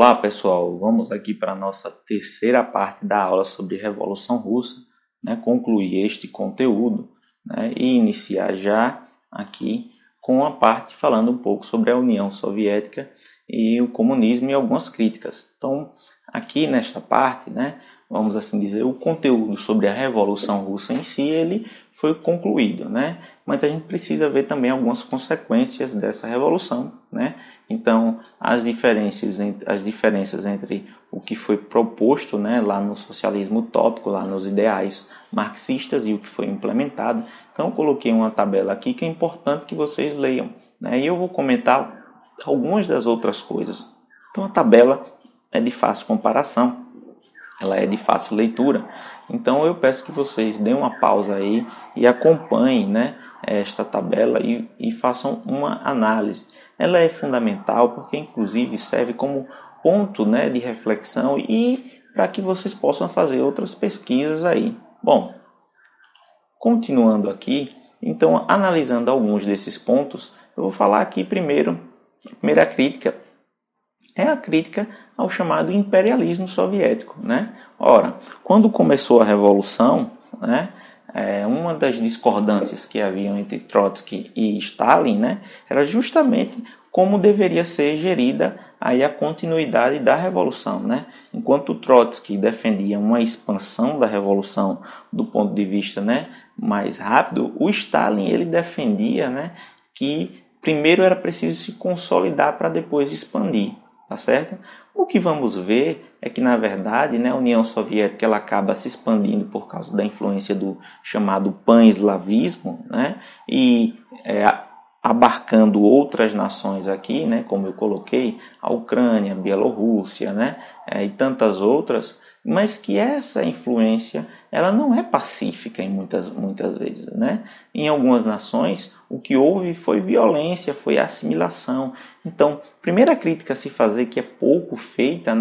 Olá pessoal, vamos aqui para a nossa terceira parte da aula sobre Revolução Russa, concluir este conteúdo, e iniciar já aqui com a parte falando um pouco sobre a União Soviética e o comunismo e algumas críticas. Então, aqui nesta parte, vamos assim dizer, o conteúdo sobre a Revolução Russa em si, ele foi concluído, mas a gente precisa ver também algumas consequências dessa revolução, Então, as diferenças entre o que foi proposto, lá no socialismo utópico, lá nos ideais marxistas, e o que foi implementado. Então, eu coloquei uma tabela aqui que é importante que vocês leiam, e eu vou comentar algumas das outras coisas. Então, a tabela é de fácil comparação, ela é de fácil leitura. Então, eu peço que vocês deem uma pausa aí e acompanhem, esta tabela e façam uma análise. Ela é fundamental porque, inclusive, serve como ponto, de reflexão e para que vocês possam fazer outras pesquisas aí. Bom, continuando aqui, então, analisando alguns desses pontos, eu vou falar aqui primeiro, a primeira crítica é a crítica ao chamado imperialismo soviético, Ora, quando começou a Revolução, uma das discordâncias que haviam entre Trotsky e Stalin, era justamente como deveria ser gerida aí a continuidade da Revolução, Enquanto Trotsky defendia uma expansão da Revolução do ponto de vista, mais rápido, o Stalin ele defendia, que primeiro era preciso se consolidar para depois expandir, tá certo? O que vamos ver é que, na verdade, a União Soviética ela acaba se expandindo por causa da influência do chamado pan-eslavismo, e abarcando outras nações aqui, como eu coloquei, a Ucrânia, a Bielorrússia, e tantas outras, mas que essa influência ela não é pacífica em muitas vezes. Em algumas nações, o que houve foi violência, foi assimilação. Então, a primeira crítica a se fazer, que é pouco feita,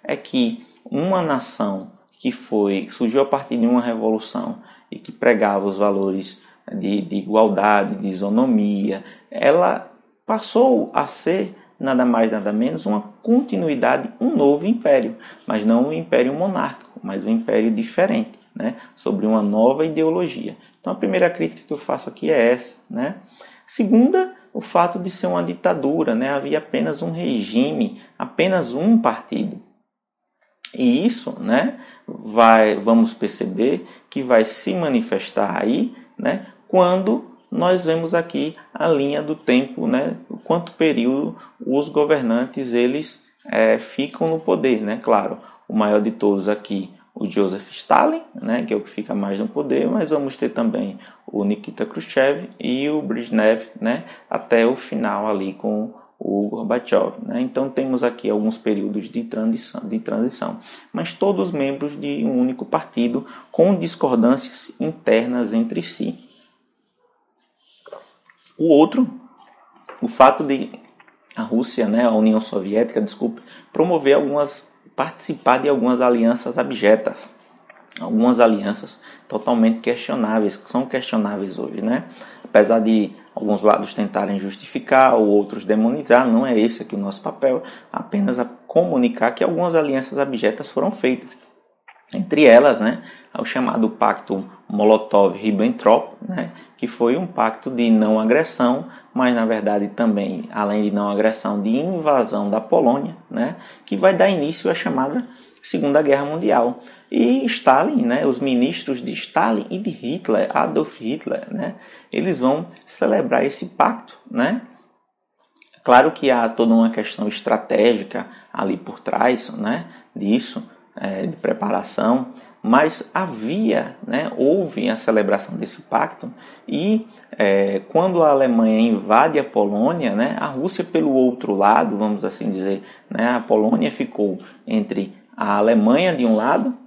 é que uma nação que surgiu a partir de uma revolução e que pregava os valores de igualdade, de isonomia, ela passou a ser nada mais nada menos uma continuidade, um novo império, mas não um império monárquico, mas um império diferente, sobre uma nova ideologia. Então a primeira crítica que eu faço aqui é essa, Segunda, o fato de ser uma ditadura, havia apenas um regime, apenas um partido. E isso, vamos perceber que vai se manifestar aí, quando nós vemos aqui a linha do tempo, quanto período os governantes eles ficam no poder, Claro, o maior de todos aqui, o Joseph Stalin, que é o que fica mais no poder, mas vamos ter também o Nikita Khrushchev e o Brezhnev, até o final ali com o Gorbachev. Então temos aqui alguns períodos de transição, mas todos membros de um único partido com discordâncias internas entre si. O fato de a Rússia, a União Soviética, participar de algumas alianças abjetas, algumas alianças totalmente questionáveis, que são questionáveis hoje, Apesar de alguns lados tentarem justificar ou outros demonizar, não é esse aqui o nosso papel, apenas a comunicar que algumas alianças abjetas foram feitas. Entre elas, o chamado Pacto Molotov-Ribbentrop, que foi um pacto de não agressão, mas na verdade também, além de não agressão, de invasão da Polônia, que vai dar início à chamada Segunda Guerra Mundial. E Stalin, os ministros de Stalin e de Hitler, Adolf Hitler, eles vão celebrar esse pacto, Claro que há toda uma questão estratégica ali por trás, disso, de preparação, mas houve a celebração desse pacto e quando a Alemanha invade a Polônia, a Rússia pelo outro lado, vamos assim dizer, a Polônia ficou entre a Alemanha de um lado,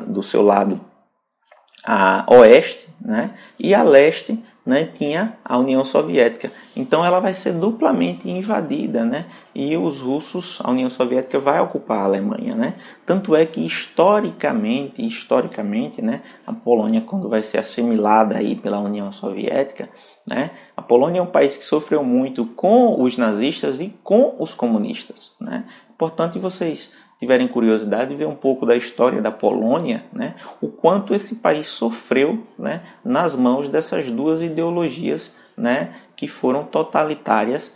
do seu lado a oeste, e a leste, tinha a União Soviética. Então ela vai ser duplamente invadida, e os russos, a União Soviética vai ocupar a Alemanha, Tanto é que historicamente, a Polônia, quando vai ser assimilada aí pela União Soviética, a Polônia é um país que sofreu muito com os nazistas e com os comunistas, Importante vocês tiverem curiosidade de ver um pouco da história da Polônia, né? O quanto esse país sofreu, né, nas mãos dessas duas ideologias, né, que foram totalitárias,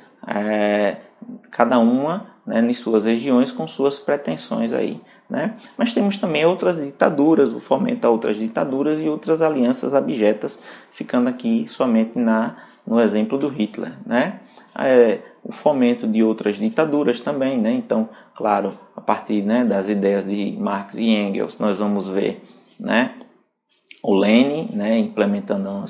cada uma, né, em suas regiões com suas pretensões aí, né? Mas temos também outras ditaduras, o fomento a outras ditaduras e outras alianças abjetas, ficando aqui somente no exemplo do Hitler, né? O fomento de outras ditaduras também, né? Então, claro, a partir, né, das ideias de Marx e Engels, nós vamos ver, né, o Lenin, né, implementando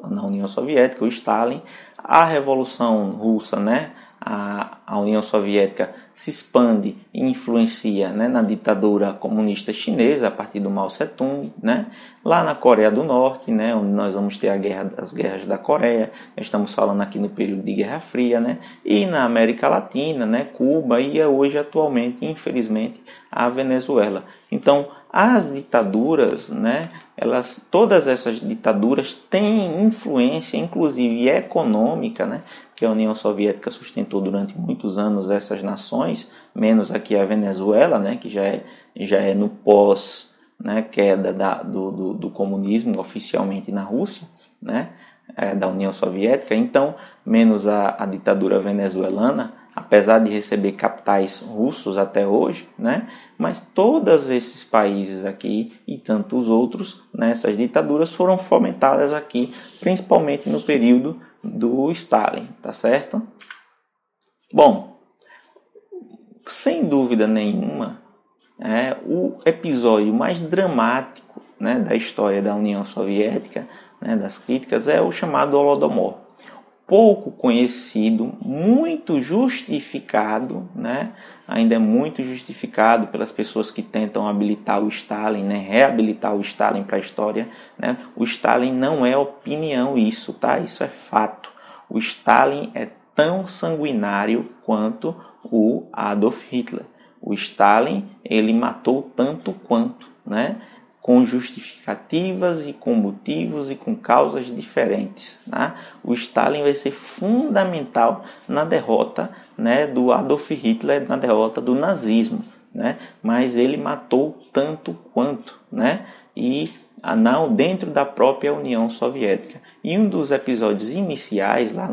na União Soviética, o Stalin, a Revolução Russa, né, a União Soviética se expande e influencia, né, na ditadura comunista chinesa a partir do Mao Tse-tung, né, lá na Coreia do Norte, né, onde nós vamos ter as guerras da Coreia, estamos falando aqui no período de Guerra Fria, né, e na América Latina, né, Cuba e hoje atualmente, infelizmente, a Venezuela. Então, as ditaduras, né, todas essas ditaduras têm influência, inclusive econômica, né, que a União Soviética sustentou durante muitos anos essas nações, menos aqui a Venezuela, né, que já é no pós, né, queda do comunismo oficialmente na Rússia, né, da União Soviética. Então, menos a ditadura venezuelana, apesar de receber capitais russos até hoje, né? Mas todos esses países aqui e tantos outros, né, essas ditaduras foram fomentadas aqui, principalmente no período do Stalin, tá certo? Bom, sem dúvida nenhuma, o episódio mais dramático, né, da história da União Soviética, né, das críticas, é o chamado Holodomor. Pouco conhecido, muito justificado, né? Ainda é muito justificado pelas pessoas que tentam habilitar o Stalin, né? Reabilitar o Stalin para a história, né? O Stalin não é opinião isso, tá? Isso é fato. O Stalin é tão sanguinário quanto o Adolf Hitler. O Stalin, ele matou tanto quanto, né? Com justificativas e com motivos e com causas diferentes, né? O Stalin vai ser fundamental na derrota, né, do Adolf Hitler, na derrota do nazismo, né? Mas ele matou tanto quanto, né? E não dentro da própria União Soviética. E um dos episódios iniciais, lá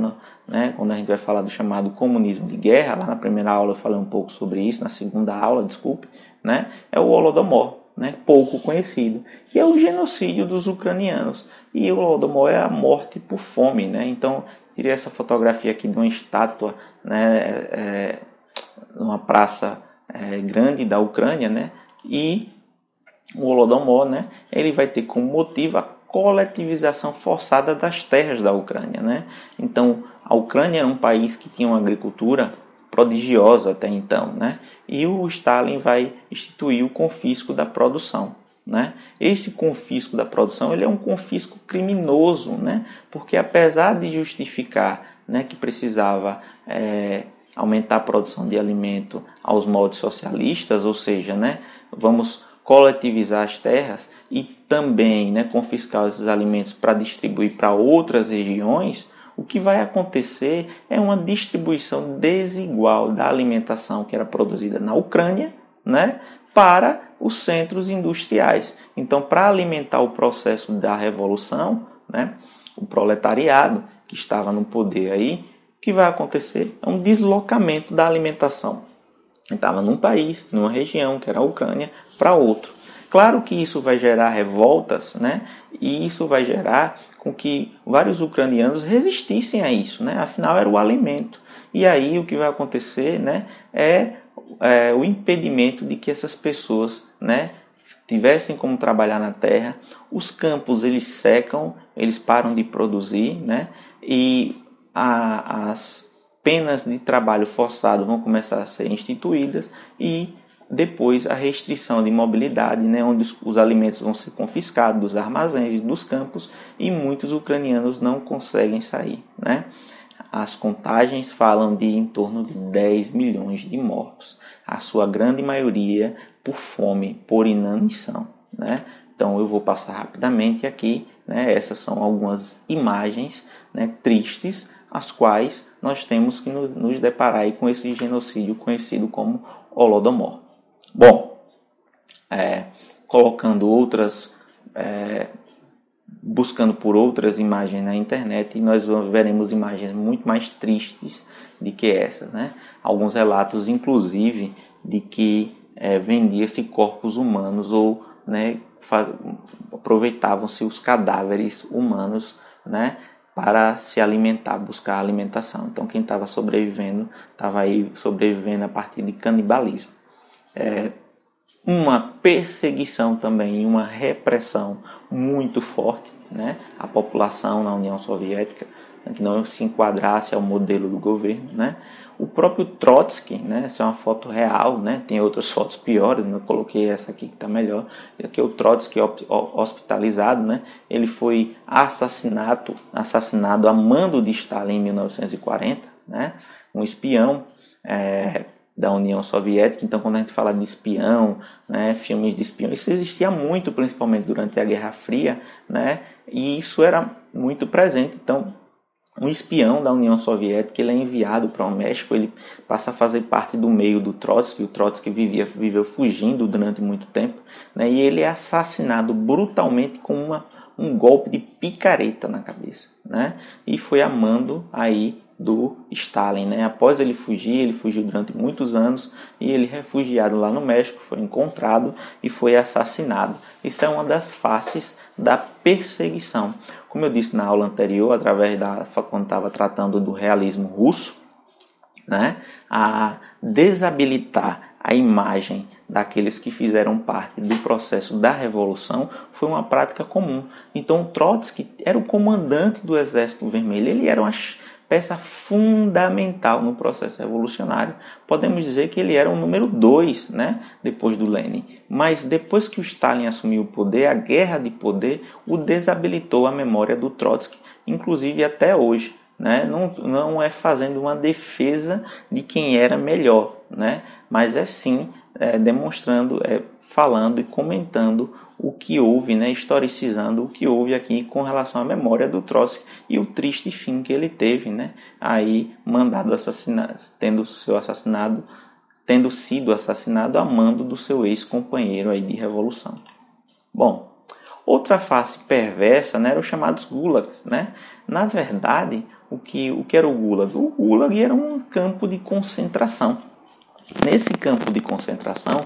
né, quando a gente vai falar do chamado comunismo de guerra, lá na primeira aula eu falei um pouco sobre isso, na segunda aula, desculpe, né, é o Holodomor. Né, pouco conhecido, e é o genocídio dos ucranianos. E o Holodomor é a morte por fome, né? Então, tirei essa fotografia aqui de uma estátua, né, numa praça grande da Ucrânia, né? E o Holodomor, né, ele vai ter como motivo a coletivização forçada das terras da Ucrânia, né? Então, a Ucrânia é um país que tinha uma agricultura prodigiosa até então, né? E o Stalin vai instituir o confisco da produção, né? Esse confisco da produção, ele é um confisco criminoso, né? Porque apesar de justificar, né, que precisava aumentar a produção de alimento aos moldes socialistas, ou seja, né, vamos coletivizar as terras e também, né, confiscar esses alimentos para distribuir para outras regiões, o que vai acontecer é uma distribuição desigual da alimentação que era produzida na Ucrânia, né, para os centros industriais. Então, para alimentar o processo da revolução, né, o proletariado que estava no poder aí, o que vai acontecer é um deslocamento da alimentação. Estava num país, numa região, que era a Ucrânia, para outro. Claro que isso vai gerar revoltas, né? E isso vai gerar com que vários ucranianos resistissem a isso, né? Afinal, era o alimento. E aí o que vai acontecer, né, é o impedimento de que essas pessoas, né, tivessem como trabalhar na terra. Os campos, eles secam, eles param de produzir, né? E as penas de trabalho forçado vão começar a ser instituídas e depois a restrição de mobilidade, né, onde os alimentos vão ser confiscados dos armazéns, dos campos, e muitos ucranianos não conseguem sair, né? As contagens falam de em torno de 10 milhões de mortos, a sua grande maioria por fome, por inanição, né? Então eu vou passar rapidamente aqui, né? Essas são algumas imagens, né, tristes, as quais nós temos que nos deparar aí com esse genocídio conhecido como Holodomor. Bom, colocando buscando por outras imagens na internet, nós veremos imagens muito mais tristes do que essas, né? Alguns relatos, inclusive, de que vendia-se corpos humanos ou, né, aproveitavam-se os cadáveres humanos, né, para se alimentar, buscar alimentação. Então, quem estava sobrevivendo a partir de canibalismo. Uma perseguição também, uma repressão muito forte, né? A população na União Soviética, que não se enquadrasse ao modelo do governo, né? O próprio Trotsky, né? Essa é uma foto real, né? Tem outras fotos piores, eu coloquei essa aqui que está melhor. Aqui é o Trotsky hospitalizado, né? Ele foi assassinado a mando de Stalin em 1940, né? Um espião da União Soviética. Então, quando a gente fala de espião, né, filmes de espião, isso existia muito, principalmente durante a Guerra Fria, né, e isso era muito presente. Então, um espião da União Soviética, ele é enviado para o México, ele passa a fazer parte do meio do Trotsky. O Trotsky viveu fugindo durante muito tempo, né, e ele é assassinado brutalmente com um golpe de picareta na cabeça, né, e foi a mando aí do Stalin, né? Após ele fugiu durante muitos anos e ele, refugiado lá no México, foi encontrado e foi assassinado. Isso é uma das faces da perseguição. Como eu disse na aula anterior, quando estava tratando do realismo russo, né? A desabilitar a imagem daqueles que fizeram parte do processo da Revolução foi uma prática comum. Então Trotsky era o comandante do Exército Vermelho, ele era uma peça fundamental no processo revolucionário. Podemos dizer que ele era o número 2, né, depois do Lenin. Mas depois que o Stalin assumiu o poder, a guerra de poder o desabilitou a memória do Trotsky, inclusive até hoje. Né? Não é fazendo uma defesa de quem era melhor, né? Mas é sim demonstrando, falando e comentando o que houve, né? Historicizando o que houve aqui com relação à memória do Trotsky e o triste fim que ele teve, né? Aí tendo sido assassinado a mando do seu ex-companheiro aí de revolução. Bom, outra face perversa, né, eram os chamados gulags, né? Na verdade, o que era o gulag? O gulag era um campo de concentração. Nesse campo de concentração,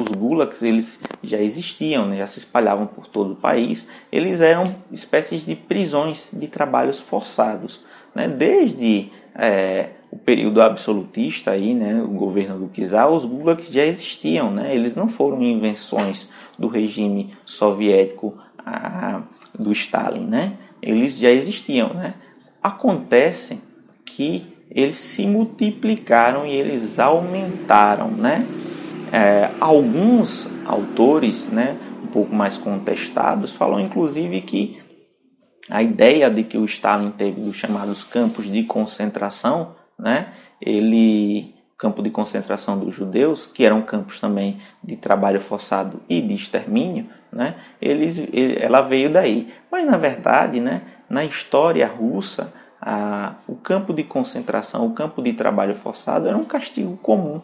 os gulags eles já existiam, né? Já se espalhavam por todo o país. Eles eram espécies de prisões de trabalhos forçados, né? Desde o período absolutista, aí, né, o governo do czar, os gulags já existiam, né? Eles não foram invenções do regime soviético do Stalin, né? Eles já existiam, né? Acontece que eles se multiplicaram e eles aumentaram, né? Alguns autores, né, um pouco mais contestados, falam inclusive que a ideia de que o Stalin teve dos chamados campos de concentração, né, campo de concentração dos judeus, que eram campos também de trabalho forçado e de extermínio, né, ela veio daí. Mas na verdade, né, na história russa, o campo de concentração, o campo de trabalho forçado era um castigo comum,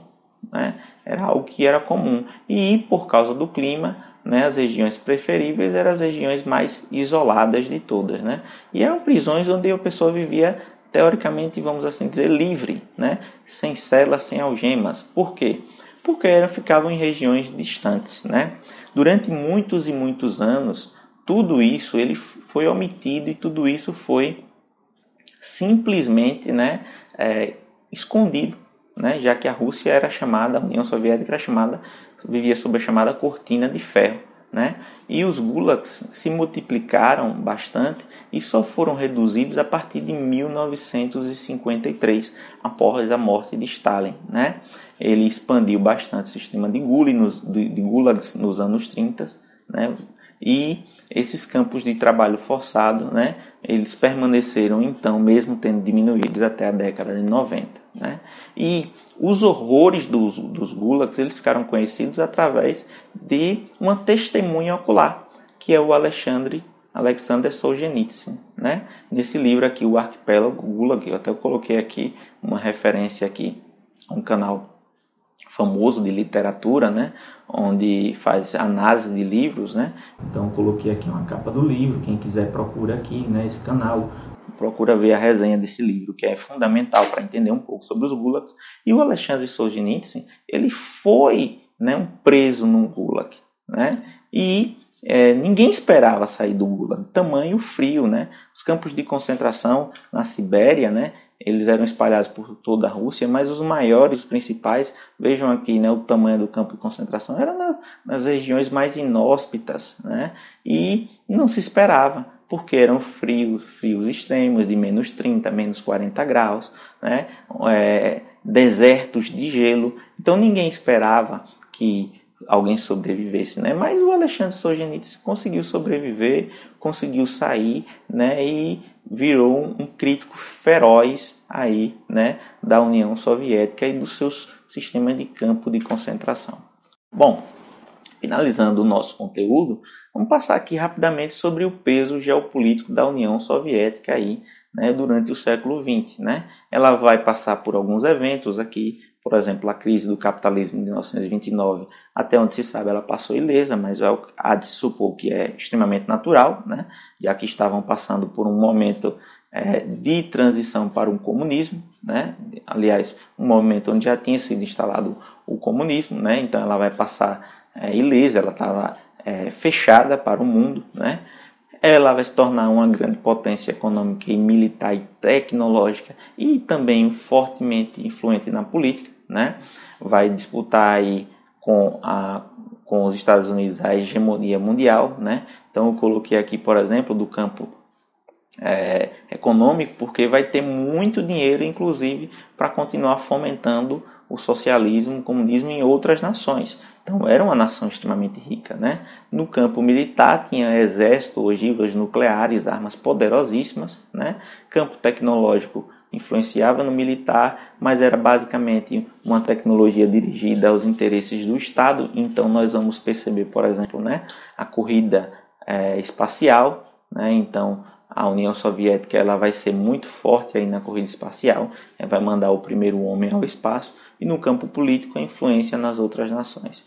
né? Era algo que era comum. E por causa do clima, né, as regiões preferíveis eram as regiões mais isoladas de todas, né? E eram prisões onde a pessoa vivia, teoricamente, vamos assim dizer, livre, né? Sem celas, sem algemas. Por quê? Porque ficavam em regiões distantes, né? Durante muitos e muitos anos, tudo isso ele foi omitido e tudo isso foi simplesmente, né, escondido, né, já que a Rússia era chamada, a União Soviética vivia sob a chamada cortina de ferro, né, e os gulags se multiplicaram bastante e só foram reduzidos a partir de 1953, após a morte de Stalin, né. Ele expandiu bastante o sistema de gulags nos anos 30, né, e esses campos de trabalho forçado, né, eles permaneceram então, mesmo tendo diminuído até a década de 90. Né? E os horrores dos gulags eles ficaram conhecidos através de uma testemunha ocular, que é o Alexander Solzhenitsyn. né, nesse livro aqui, o Arquipélago Gulag. Eu até coloquei aqui uma referência aqui, um canal famoso de literatura, né, onde faz análise de livros, né. Então eu coloquei aqui uma capa do livro, quem quiser procura aqui, né, esse canal, procura ver a resenha desse livro, que é fundamental para entender um pouco sobre os gulags. E o Alexandre Solzhenitsyn, ele foi, né, um preso num gulag, né, e ninguém esperava sair do gulag, tamanho frio, né, os campos de concentração na Sibéria, né, eles eram espalhados por toda a Rússia, mas os maiores, os principais, vejam aqui, né, o tamanho do campo de concentração, era nas regiões mais inóspitas, né, e não se esperava, porque eram frios extremos, de menos 30, menos 40 graus, né, desertos de gelo, então ninguém esperava que alguém sobrevivesse, né? Mas o Alexandre Solzhenitsyn conseguiu sobreviver, conseguiu sair, né? E virou um crítico feroz aí, né? Da União Soviética e dos seus sistemas de campo de concentração. Bom, finalizando o nosso conteúdo, vamos passar aqui rapidamente sobre o peso geopolítico da União Soviética aí, né? Durante o século XX, né? Ela vai passar por alguns eventos aqui. Por exemplo, a crise do capitalismo de 1929, até onde se sabe, ela passou ilesa, mas há de se supor que é extremamente natural, né? Já que estavam passando por um momento de transição para um comunismo, né? Aliás, um momento onde já tinha sido instalado o comunismo, né? Então ela vai passar ilesa, ela estava fechada para o mundo, né? Ela vai se tornar uma grande potência econômica e militar e tecnológica e também fortemente influente na política, né? Vai disputar aí com os Estados Unidos a hegemonia mundial, né? Então eu coloquei aqui, por exemplo, do campo econômico, porque vai ter muito dinheiro, inclusive, para continuar fomentando o socialismo, o comunismo em outras nações. Então era uma nação extremamente rica, né? No campo militar tinha exército, ogivas nucleares, armas poderosíssimas, né? Campo tecnológico influenciava no militar, mas era basicamente uma tecnologia dirigida aos interesses do Estado. Então nós vamos perceber, por exemplo, né, a corrida espacial, né? Então a União Soviética ela vai ser muito forte aí na corrida espacial, vai mandar o primeiro homem ao espaço, e no campo político a influência nas outras nações.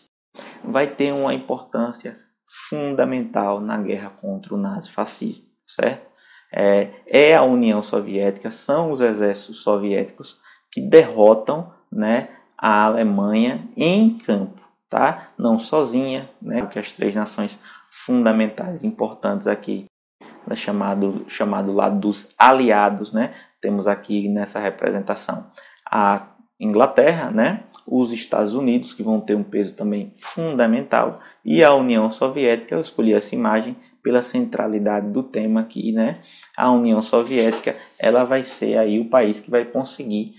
Vai ter uma importância fundamental na guerra contra o nazifascismo, certo? É a União Soviética, são os exércitos soviéticos que derrotam, né, a Alemanha em campo, tá? Não sozinha, né? Porque as três nações fundamentais importantes aqui, chamado lado dos aliados, né? Temos aqui nessa representação a Inglaterra, né? Os Estados Unidos, que vão ter um peso também fundamental, e a União Soviética. Eu escolhi essa imagem pela centralidade do tema aqui, né? A União Soviética ela vai ser aí o país que vai conseguir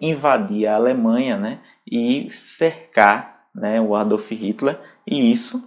invadir a Alemanha, né? E cercar, né, o Adolf Hitler, e isso,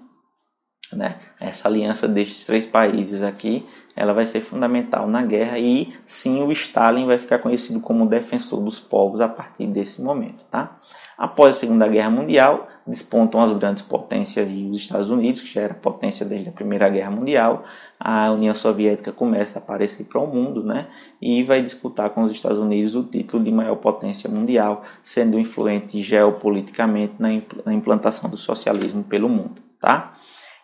né, essa aliança destes três países aqui, ela vai ser fundamental na guerra, e sim, o Stalin vai ficar conhecido como defensor dos povos a partir desse momento, tá? Após a Segunda Guerra Mundial, despontam as grandes potências e os Estados Unidos, que já era potência desde a Primeira Guerra Mundial. A União Soviética começa a aparecer para o mundo, né? E vai disputar com os Estados Unidos o título de maior potência mundial, sendo influente geopoliticamente na implantação do socialismo pelo mundo, tá?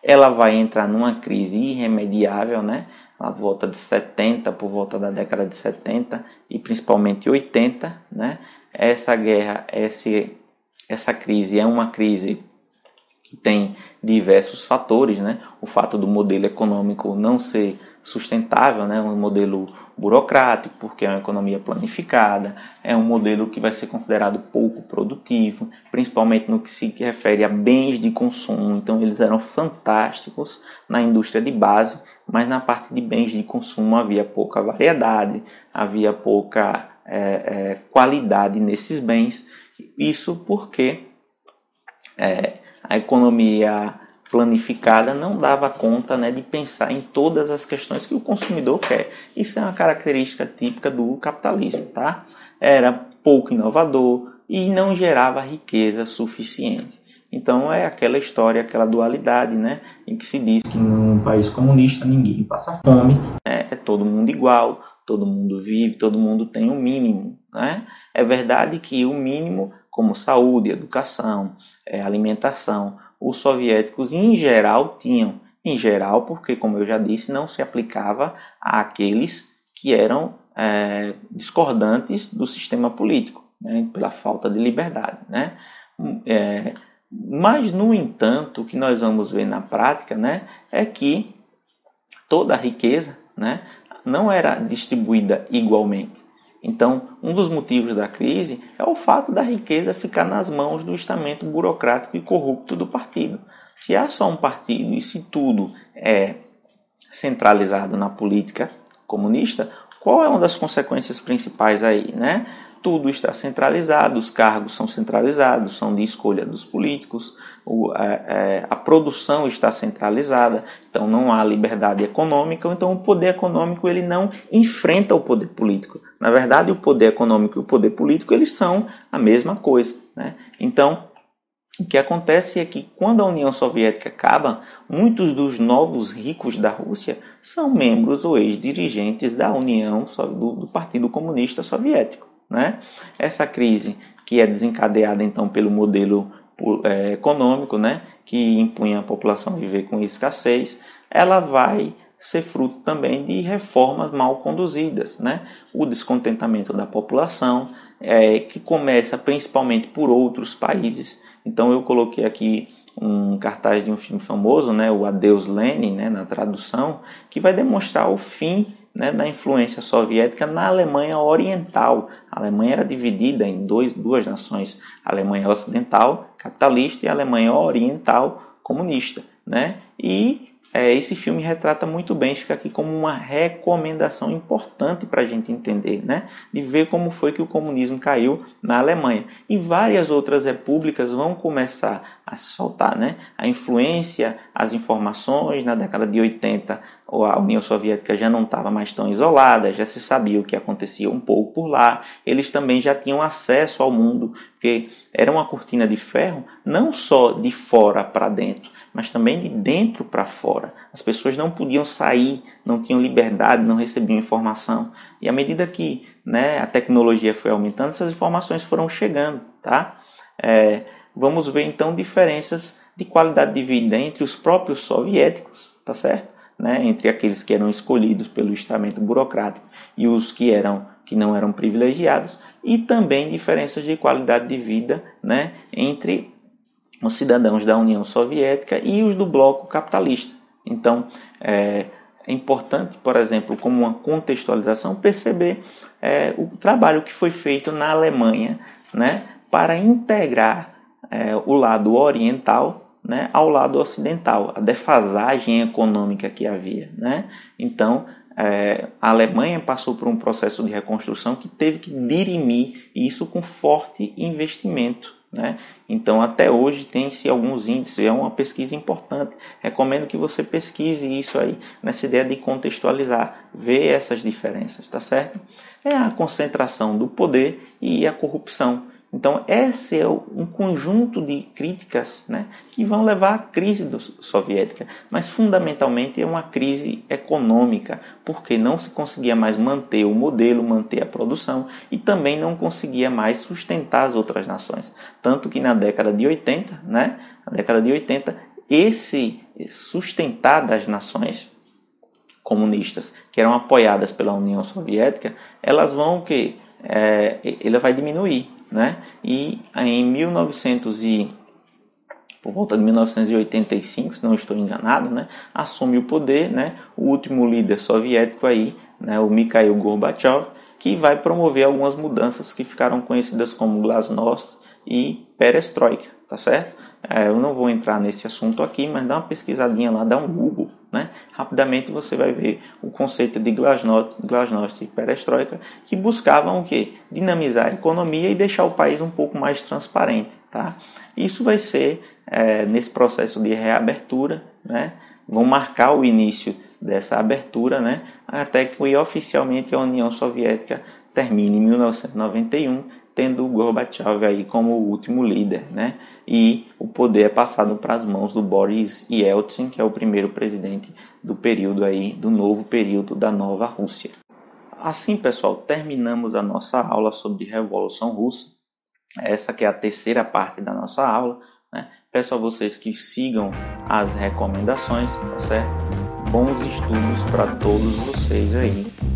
Ela vai entrar numa crise irremediável, né? A volta de 70, por volta da década de 70 e principalmente 80, né? Essa guerra, essa crise é uma crise que tem diversos fatores, né? O fato do modelo econômico não ser sustentável, né? Um modelo burocrático, porque é uma economia planificada, é um modelo que vai ser considerado pouco produtivo, principalmente no que se refere a bens de consumo. Então eles eram fantásticos na indústria de base, mas na parte de bens de consumo havia pouca variedade, havia pouca qualidade nesses bens. Isso porque a economia planificada não dava conta, né, de pensar em todas as questões que o consumidor quer. Isso é uma característica típica do capitalismo, tá? Era pouco inovador e não gerava riqueza suficiente. Então é aquela história, aquela dualidade, né, em que se diz que num país comunista ninguém passa fome, né, É todo mundo igual, todo mundo vive, todo mundo tem um mínimo, né? É verdade que o mínimo, como saúde, educação, alimentação, os soviéticos em geral tinham. Em geral, porque, como eu já disse, não se aplicava àqueles que eram discordantes do sistema político, né? Pela falta de liberdade, né? Mas, no entanto, o que nós vamos ver na prática, né, é que toda a riqueza, né, não era distribuída igualmente. Então, um dos motivos da crise é o fato da riqueza ficar nas mãos do estamento burocrático e corrupto do partido. Se há só um partido e se tudo é centralizado na política comunista, qual é uma das consequências principais aí, né? Tudo está centralizado, os cargos são centralizados, são de escolha dos políticos, a produção está centralizada, então não há liberdade econômica, então o poder econômico ele não enfrenta o poder político. Na verdade, o poder econômico e o poder político eles são a mesma coisa, né? Então, o que acontece é que quando a União Soviética acaba, muitos dos novos ricos da Rússia são membros ou ex-dirigentes da União do Partido Comunista Soviético, né? Essa crise que é desencadeada então pelo modelo econômico, né, que impunha a população a viver com escassez, ela vai ser fruto também de reformas mal conduzidas, né? O descontentamento da população, que começa principalmente por outros países. Então eu coloquei aqui um cartaz de um filme famoso, né, o Adeus Lenin, né, na tradução, que vai demonstrar o fim, né, da influência soviética na Alemanha Oriental. A Alemanha era dividida em duas nações, a Alemanha Ocidental, capitalista, e a Alemanha Oriental, comunista, né? E esse filme retrata muito bem, fica aqui como uma recomendação importante para a gente entender, né? De ver como foi que o comunismo caiu na Alemanha. E várias outras repúblicas vão começar a se soltar, né? A influência, as informações, na década de 80, a União Soviética já não estava mais tão isolada, já se sabia o que acontecia um pouco por lá. Eles também já tinham acesso ao mundo, porque era uma cortina de ferro, não só de fora para dentro, mas também de dentro para fora. As pessoas não podiam sair, não tinham liberdade, não recebiam informação. E à medida que, né, a tecnologia foi aumentando, essas informações foram chegando, tá? Vamos ver então diferenças de qualidade de vida entre os próprios soviéticos, tá certo? Né? Entre aqueles que eram escolhidos pelo estamento burocrático e os que não eram privilegiados, e também diferenças de qualidade de vida, né, entre os cidadãos da União Soviética e os do bloco capitalista. Então, é importante, por exemplo, como uma contextualização, perceber o trabalho que foi feito na Alemanha, né, para integrar o lado oriental, né, ao lado ocidental, a defasagem econômica que havia, né? Então, a Alemanha passou por um processo de reconstrução que teve que dirimir isso com forte investimento, né? Então, até hoje tem-se alguns índices, é uma pesquisa importante. Recomendo que você pesquise isso aí, nessa ideia de contextualizar, ver essas diferenças, tá certo? É a concentração do poder e a corrupção. Então, esse é um conjunto de críticas, né, que vão levar à crise soviética, mas fundamentalmente é uma crise econômica, porque não se conseguia mais manter o modelo, manter a produção, e também não conseguia mais sustentar as outras nações. Tanto que na década de 80, né, esse sustentar das nações comunistas, que eram apoiadas pela União Soviética, elas vão ela vai diminuir, né? E por volta de 1985, se não estou enganado, né, assume o poder, né, o último líder soviético aí, né, o Mikhail Gorbachev, que vai promover algumas mudanças que ficaram conhecidas como Glasnost e Perestroika, tá certo? Eu não vou entrar nesse assunto aqui, mas dá uma pesquisadinha lá, dá um Google, né? Rapidamente você vai ver o conceito de Glasnost e Perestroika, que buscavam o quê? Dinamizar a economia e deixar o país um pouco mais transparente, tá? Isso vai ser, nesse processo de reabertura, né? Vão marcar o início dessa abertura, né? Até que oficialmente a União Soviética termine em 1991 tendo o Gorbachev aí como o último líder, né? E o poder é passado para as mãos do Boris Yeltsin, que é o primeiro presidente do período aí, do novo período da nova Rússia. Assim, pessoal, terminamos a nossa aula sobre Revolução Russa. Essa que é a terceira parte da nossa aula, né? Peço a vocês que sigam as recomendações, tá certo? Bons estudos para todos vocês aí.